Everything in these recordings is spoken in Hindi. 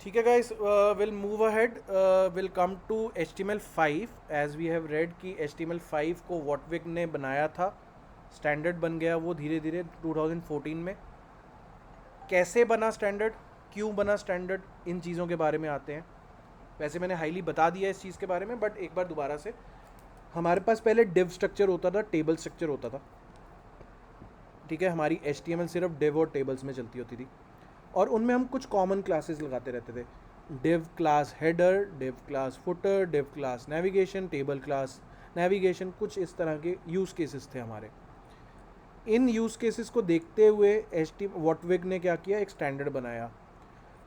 ठीक है guys, will move ahead, will come to HTML5 as we have read कि HTML5 को वॉटविक ने बनाया था, स्टैंडर्ड बन गया वो धीरे धीरे 2014 में। कैसे बना स्टैंडर्ड, क्यों बना स्टैंडर्ड, इन चीज़ों के बारे में आते हैं। वैसे मैंने हाईली बता दिया इस चीज़ के बारे में, बट एक बार दोबारा से। हमारे पास पहले डिव स्ट्रक्चर होता था, टेबल स्ट्रक्चर होता था। ठीक है, हमारी HTML सिर्फ डिव और टेबल्स में चलती होती थी, और उनमें हम कुछ कॉमन क्लासेस लगाते रहते थे। Div class header, div class footer, div class navigation, table class navigation, कुछ इस तरह के यूज़ केसेस थे हमारे। इन यूज़ केसेस को देखते हुए वॉटविग ने क्या किया, एक स्टैंडर्ड बनाया।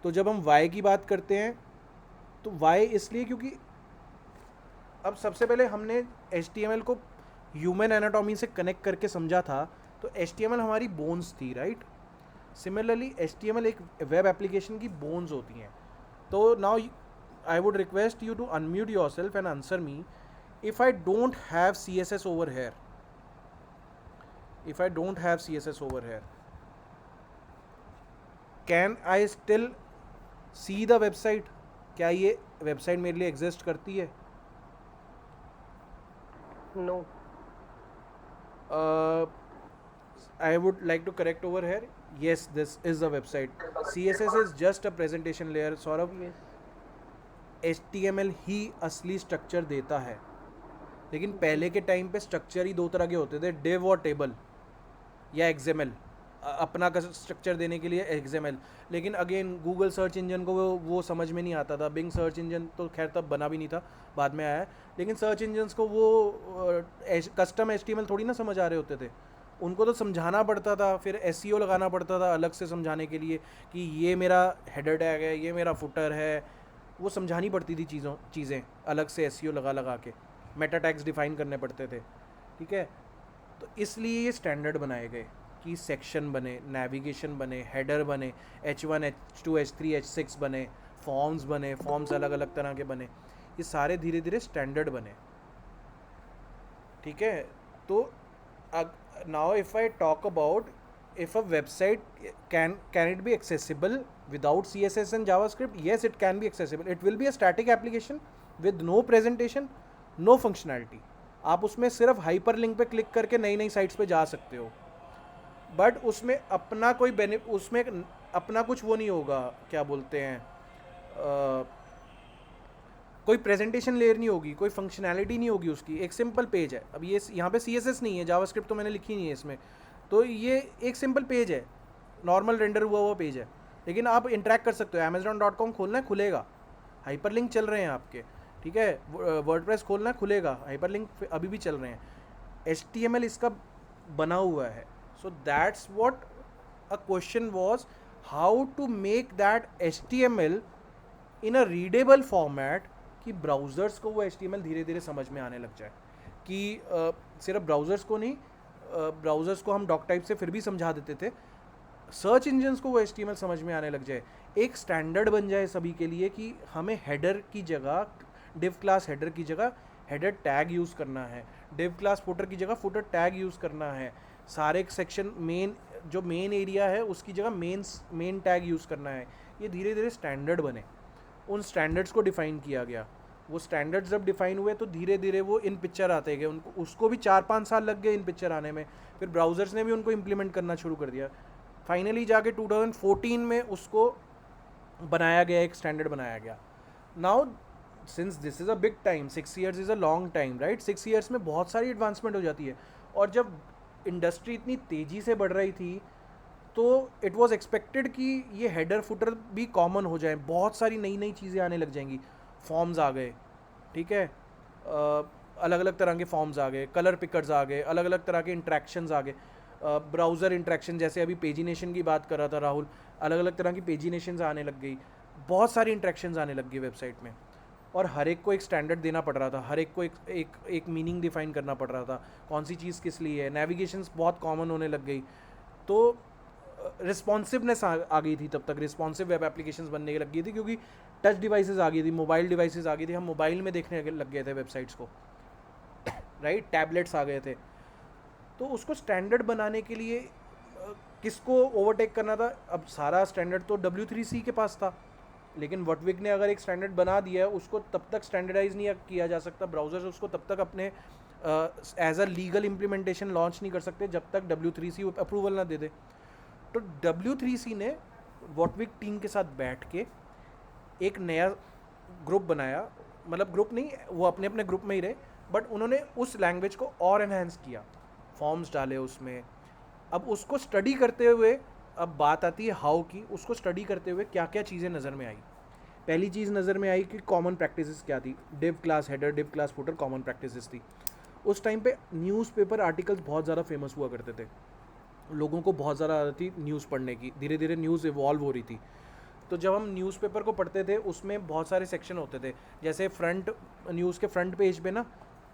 तो जब हम वाई की बात करते हैं तो वाई इसलिए क्योंकि अब सबसे पहले हमने HTML को ह्यूमन एनाटॉमी से कनेक्ट करके समझा था। तो HTML हमारी बोन्स थी, राइट। सिमिलरली HTML एक वेब एप्लीकेशन की बोन्स होती हैं। तो now I would request you to unmute yourself and answer me, if I don't have CSS over here, if I don't have CSS over here, can I still see the website? क्या ये वेबसाइट मेरे लिए एग्जिस्ट करती है? No. I would like to correct over here. Yes, this is the website. CSS is just a presentation layer. Saurabh, Yes. HTML ही असली स्ट्रक्चर देता है, लेकिन पहले के टाइम पे स्ट्रक्चर ही दो तरह के होते थे, डिव और टेबल या XML। अपना का स्ट्रक्चर देने के लिए XML। लेकिन अगेन गूगल सर्च इंजन को वो समझ में नहीं आता था। बिंग सर्च इंजन तो खैर तब बना भी नहीं था, बाद में आया है। लेकिन सर्च इंजन्स को वो कस्टम HTML थोड़ी ना समझ आ रहे होते थे, उनको तो समझाना पड़ता था, फिर SEO लगाना पड़ता था अलग से समझाने के लिए कि ये मेरा हेडर टैग है, ये मेरा फुटर है। वो समझानी पड़ती थी चीज़ें अलग से SEO लगा लगा के, मेटा टैग्स डिफाइन करने पड़ते थे। ठीक है, तो इसलिए ये स्टैंडर्ड बनाए गए कि सेक्शन बने, नेविगेशन बने, हेडर बने, H1 H2 H3 H6 बने, फॉर्म्स बने, फॉर्म्स अलग अलग तरह के बने। ये सारे धीरे धीरे स्टैंडर्ड बने। ठीक है, तो now if I talk about if a website can it be accessible without CSS and JavaScript? Yes, it can be accessible. It will be a static application with no presentation, no functionality. आप उसमें सिर्फ हाइपर लिंक पे क्लिक करके नई नई साइट्स पे जा सकते हो, बट उसमें अपना कोई उसमें अपना कुछ वो नहीं होगा, क्या बोलते हैं, कोई प्रेजेंटेशन लेयर नहीं होगी, कोई फंक्शनैलिटी नहीं होगी उसकी। एक सिंपल पेज है। अब ये यहाँ पे CSS नहीं है, जावास्क्रिप्ट तो मैंने लिखी नहीं है इसमें, तो ये एक सिंपल पेज है, नॉर्मल रेंडर हुआ हुआ पेज है। लेकिन आप इंटरेक्ट कर सकते हो। Amazon.com खोलना है, खुलेगा, हाइपर लिंक चल रहे हैं आपके। ठीक है, वर्डप्रेस खोलना है, खुलेगा, हाइपर लिंक अभी भी चल रहे हैं। HTML इसका बना हुआ है। So that's what a question was, how to make that HTML in a readable format कि ब्राउज़र्स को वो HTML धीरे धीरे समझ में आने लग जाए। कि सिर्फ ब्राउज़र्स को नहीं, ब्राउज़र्स को हम डॉक टाइप से फिर भी समझा देते थे, सर्च इंजन्स को वो HTML समझ में आने लग जाए। एक स्टैंडर्ड बन जाए सभी के लिए कि हमें हेडर की जगह, डिव क्लास हेडर की जगह हेडर टैग यूज़ करना है, डिव क्लास फुटर की जगह फुटर टैग यूज़ करना है, सारे सेक्शन मेन जो मेन एरिया है उसकी जगह मेन टैग यूज़ करना है। ये धीरे धीरे स्टैंडर्ड बने, उन स्टैंडर्ड्स को डिफ़ाइन किया गया। वो स्टैंडर्ड्स जब डिफ़ाइन हुए तो धीरे धीरे वो इन पिक्चर आते गए, उनको उसको भी 4-5 साल लग गए इन पिक्चर आने में। फिर ब्राउज़र्स ने भी उनको इम्प्लीमेंट करना शुरू कर दिया। फाइनली जाके 2014 में उसको बनाया गया, एक स्टैंडर्ड बनाया गया। Now since this is a big time, 6 years is a long time, right. 6 years में बहुत सारी एडवांसमेंट हो जाती है। और जब इंडस्ट्री इतनी तेज़ी से बढ़ रही थी तो इट वॉज एक्सपेक्टेड कि ये हेडर फुटर भी कॉमन हो जाए, बहुत सारी नई नई चीज़ें आने लग जाएंगी। फॉर्म्स आ गए, ठीक है, अलग अलग तरह के फॉर्म्स आ गए, कलर पिकर्स आ गए, अलग अलग तरह के इंट्रैक्शंस आ गए, ब्राउज़र इंट्रैक्शन, जैसे अभी पेजिनेशन की बात कर रहा था राहुल, अलग अलग तरह की पेजिनेशंस आने लग गई, बहुत सारी इंट्रैक्शंस आने लग गई वेबसाइट में। और हर एक को एक स्टैंडर्ड देना पड़ रहा था, हर एक को एक मीनिंग डिफाइन करना पड़ रहा था, कौन सी चीज़ किस लिए है। नेविगेशंस बहुत कॉमन होने लग गई, तो रिस्पॉन्सिवनेस आ गई थी। तब तक रिस्पॉन्सिव वेब एप्लीकेशंस बनने लग गई थी क्योंकि टच डिवाइसेस आ गई थी, मोबाइल डिवाइसेस आ गई थी, हम मोबाइल में देखने लग गए थे वेबसाइट्स को, राइट। टैबलेट्स आ गए थे। तो उसको स्टैंडर्ड बनाने के लिए किसको ओवरटेक करना था? अब सारा स्टैंडर्ड तो W3C के पास था, लेकिन वटविक ने अगर एक स्टैंडर्ड बना दिया है, उसको तब तक स्टैंडर्डाइज नहीं किया जा सकता, ब्राउजर्स उसको तब तक अपने as a legal implementation launch नहीं कर सकते जब तक W3C अप्रूवल ना दे दे। तो W3C ने वॉटविक टीम के साथ बैठ के एक नया ग्रुप बनाया, मतलब ग्रुप नहीं, वो अपने अपने ग्रुप में ही रहे, बट उन्होंने उस लैंग्वेज को और एनहेंस किया, फॉर्म्स डाले उसमें। अब उसको स्टडी करते हुए, अब बात आती है हाउ की, उसको स्टडी करते हुए क्या क्या चीज़ें नज़र में आई। पहली चीज़ नज़र में आई कि कॉमन प्रैक्टिसेस क्या थी। Div class header, div class footer common practices थी। उस टाइम पे न्यूज़पेपर आर्टिकल्स बहुत ज़्यादा फेमस हुआ करते थे, लोगों को बहुत ज़्यादा आदत थी न्यूज़ पढ़ने की, धीरे धीरे न्यूज़ इवॉल्व हो रही थी। तो जब हम न्यूज़पेपर को पढ़ते थे उसमें बहुत सारे सेक्शन होते थे, जैसे फ्रंट न्यूज़ के फ्रंट पेज पे ना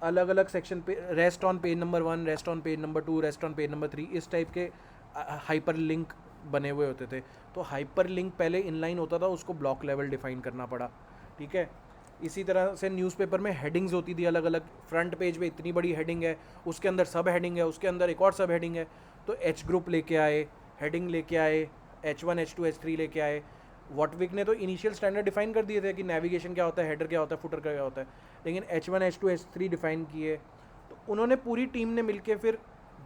अलग अलग सेक्शन पे, rest on page number 1, rest on page number 2, rest on page number 3, इस टाइप के हाइपर लिंक बने हुए होते थे। तो हाइपर लिंक पहले इनलाइन होता था, उसको ब्लॉक लेवल डिफाइन करना पड़ा, ठीक है। इसी तरह से न्यूज़पेपर में हेडिंग्स होती थी अलग अलग, फ्रंट पेज पे इतनी बड़ी हेडिंग है, उसके अंदर सब हेडिंग है, उसके अंदर एक और सब हेडिंग है। तो एच ग्रुप लेके आए, हेडिंग लेके आए, H1 H2 H3 लेके आए। वॉटविक ने तो इनिशियल स्टैंडर्ड डिफाइन कर दिए थे कि नेविगेशन क्या होता है, हेडर क्या होता है, फुटर क्या होता है, लेकिन H1 H2 H3 डिफाइन किए। तो उन्होंने पूरी टीम ने मिलके फिर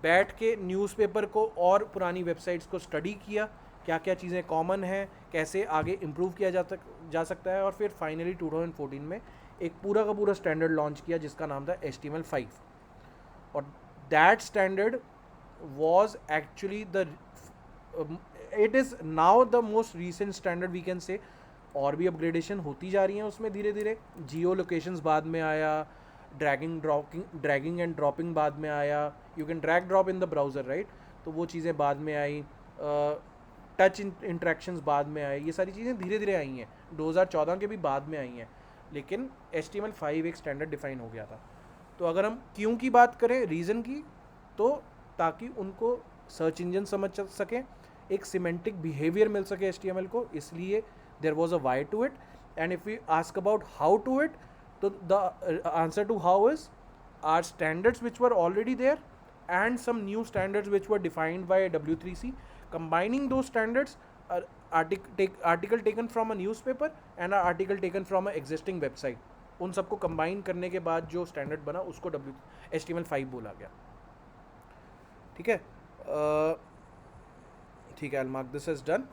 बैठ के न्यूज़पेपर को और पुरानी वेबसाइट्स को स्टडी किया, क्या क्या चीज़ें कॉमन हैं, कैसे आगे इम्प्रूव किया जा सकता है, और फिर फाइनली 2014 में एक पूरा का पूरा स्टैंडर्ड लॉन्च किया जिसका नाम था HTML5। और that standard was actually it is now the most recent standard we can say। और भी अपग्रेडेशन होती जा रही हैं उसमें धीरे धीरे। जियो लोकेशंस बाद में आया, ड्रैगिंग एंड ड्रॉपिंग बाद में आया, you can drag drop in the browser right, तो वो चीज़ें बाद में आई। टच इंट्रैक्शंस बाद में आए, ये सारी चीज़ें धीरे धीरे आई हैं, 2014 के भी बाद में आई हैं, लेकिन HTML5 एक स्टैंडर्ड डिफाइन हो गया था। तो अगर हम क्यों की बात करें, रीज़न की, तो ताकि उनको सर्च इंजन समझ सकें, एक सिमेंटिक बिहेवियर मिल सके HTML को, इसलिए there was a why to it. And if we ask about how to it, तो the answer to how is are standards which were already there and some new standards which were defined by W3C, combining those standards, article taken from a newspaper and an article taken from a existing website, उन सबको कंबाइन करने के बाद जो स्टैंडर्ड बना उसको HTML5 बोला गया, ठीक है। ठीक है, I'll mark this as done।